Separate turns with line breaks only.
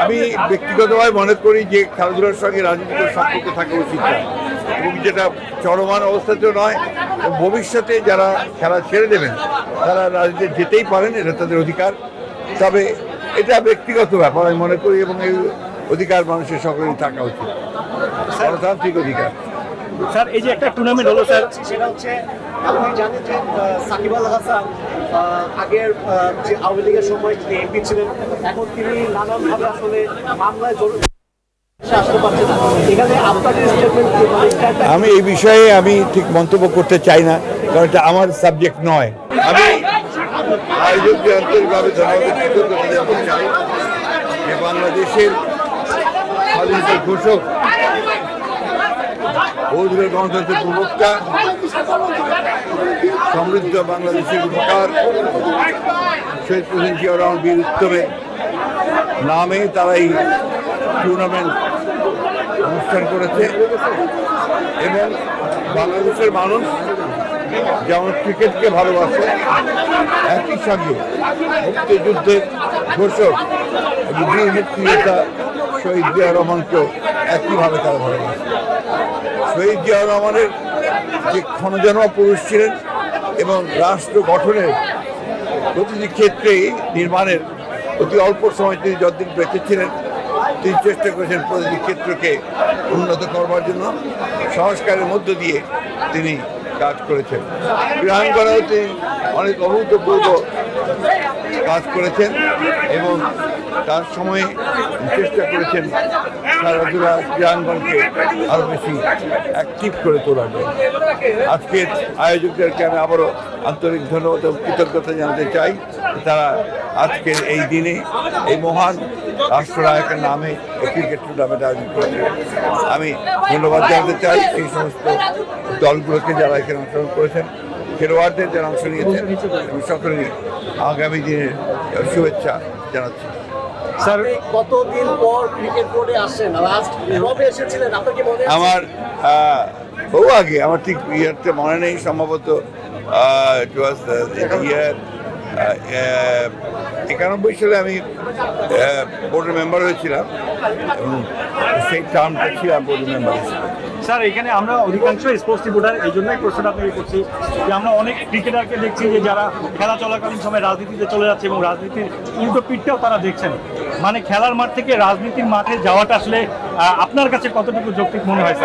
আমি ব্যক্তিগতভাবে মনে করি যে খেলাধুলার সঙ্গে রাজনীতির সম্পর্ক থাকা উচিত না, এবং যেটা চলমান অবস্থাতেও নয়, ভবিষ্যতে যারা খেলা ছেড়ে দেবেন তারা রাজনীতি যেতেই পারেন, এটা তাদের অধিকার। তবে এটা ব্যক্তিগত ব্যাপার আমি মনে করি, এবং এই অধিকার মানুষের সকলেরই থাকা উচিত, গণতান্ত্রিক অধিকার।
স্যার, এই যে একটা টুর্নামেন্ট হলো স্যার,
সেটা হচ্ছে আপনি জানেন যে সাকিব আল হাসান আগের যে আওয়ামী লীগের সময় এমপি ছিলেন, এখন তিনি নানানভাবে আসলে মামলায় আসতে পারছে না। এখানে আপনার স্টেটমেন্ট।
আমি এই বিষয়ে আমি ঠিক মন্তব্য করতে চাই না, কারণ এটা আমার সাবজেক্ট নয়। আমি আয়োজককে আন্তরিকভাবে ধন্যবাদ জানাতে চাই যে বাংলাদেশের স্বাধীনতার ঘোষক, বহুদূরের গণতন্ত্রের প্রবক্তা, সমৃদ্ধ বাংলাদেশের উপকার শহীদ প্রেসিডেন্ট জিয়াউর রহমান বীর উত্তমের নামে তারা এই টুর্নামেন্ট অনুষ্ঠান করেছে, এবং বাংলাদেশের মানুষ যেমন ক্রিকেটকে ভালোবাসে, একই সঙ্গে মুক্তিযুদ্ধের ঘোষক বীর মুক্তিযোদ্ধা শহীদ জিয়াউর রহমানকেও একইভাবে তারা ভালোবাসে। শহীদ জিয়াউর রহমানের যে ক্ষণজন্মা পুরুষ ছিলেন, এবং রাষ্ট্র গঠনের প্রতিটি ক্ষেত্রেই নির্মাণের অতি অল্প সময় তিনি যতদিন বেঁচে ছিলেন, তিনি চেষ্টা করেছেন প্রতিটি ক্ষেত্রকে উন্নত করবার জন্য, সংস্কারের মধ্য দিয়ে তিনি কাজ করেছেন। ক্রীড়াঙ্গনেও তিনি অনেক অভূতপূর্ব কাজ করেছেন, এবং তার সময়ে চেষ্টা করেছেন খেলাধুলা ক্রীড়াঙ্গনকে আরও বেশি অ্যাক্টিভ করে তোলার জন্য। আজকের আয়োজকদেরকে আমি আবারও আন্তরিক ধন্যবাদ ও কৃতজ্ঞতা জানাতে চাই, তারা আজকের এই দিনে এই মহান রাষ্ট্রনায়কের নামে ক্রিকেট টুর্নামেন্ট আয়োজন করেছে। আমি ধন্যবাদ জানাতে চাই এই সমস্ত দলগুলোকে যারা এখানে অংশগ্রহণ করেছেন, খেলোয়াড়দের যারা অংশ নিয়েছেন, এবং সকলেরই আগামী দিনের শুভেচ্ছা জানাচ্ছি।
স্যার, কতদিন পর ক্রিকেট বোর্ডে আসেন, কবে এসেছিলেন? আপনাকে মনে আছে?
আমার বহু আগে, আমার ঠিক ইয়ারটা মনে নেই, সম্ভবত ইয়ার 91 সালে আমি বোর্ডের মেম্বার হয়েছিলাম, এবং সেই টার্মটা ছিলাম বোর্ডের মেম্বার হিসেবে।
স্যার, এখানে আমরা অধিকাংশ স্পোর্টস রিপোর্টার, এই জন্যই প্রশ্নটা তৈরি করছি যে আমরা অনেক ক্রিকেটারকে দেখছি যে যারা খেলা চলাকালীন সময় রাজনীতিতে চলে যাচ্ছে, এবং রাজনীতির উল্টো পিঠটাও তারা দেখছেন। মানে খেলার মাঠ থেকে রাজনীতির মাঠে যাওয়াটা আসলে আপনার কাছে কতটুকু যৌক্তিক মনে হয়?